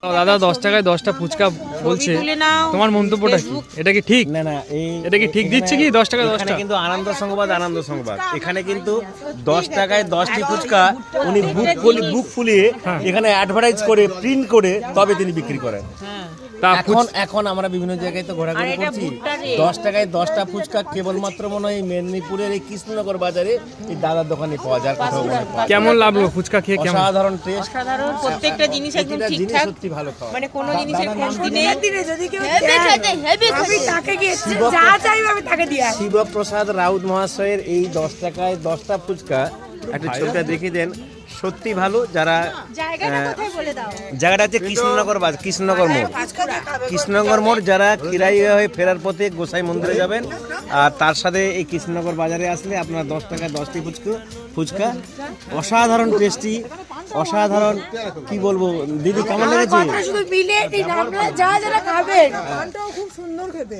দাদা 10 টাকায় 10টা ফুচকা বলছে, তোমার মন্তব্যটা কি? এটা কি ঠিক? না না, এটা কি ঠিক দিচ্ছে কি 10 টাকায় 10টা? কিন্তু আনন্দ সংবাদ এখানে কিন্তু 10 টাকায় 10টি ফুচকা উনি বুক ফুলিয়ে এখানে অ্যাডভার্টাইজ করে প্রিন্ট করে তবে তিনি বিক্রি করেন। এখন আমরা বিভিন্ন জায়গায় তো ঘোরাঘুরি করছি, 10 টাকায় 10টা ফুচকা কেবলমাত্র মনে হয় মেদিনীপুরের এই কৃষ্ণনগর বাজারে এই দাদার দোকানে পাওয়া যায়। কেমন লাগলো ফুচকা খেয়ে? কেমন? অসাধারণ টেস্ট, সাধারণ প্রত্যেকটা জিনিস একদম ঠিকঠাক, সত্যি ভালো খাওয়া। মানে কোনো জিনিসের কমতি নেই। যদি কেউ আমি তাকে গিয়ে যা চাইবে আমি তাকে দিয়ে আসি। শিবপ্রসাদ রাউত মহাশয়ের এই 10 টাকায় 10টা ফুচকা একটা ছবিটা দেখে দেন, সত্যি ভালো। যারা জায়গাটা হচ্ছে কৃষ্ণনগর মোড়, যারা খিরাই হয়ে ফেরার পথে গোসাই মন্দিরে যাবেন আর তার সাথে এই কৃষ্ণনগর বাজারে আসলে আপনার 10 টাকায় 10টি ফুচকা অসাধারণ টেস্টি, অসাধারণ। কি বলবো দিদি, কেমন লেগেছে? শুধু বিলে এই নামটা যা যারা খাবেন, খুব সুন্দর খেতে।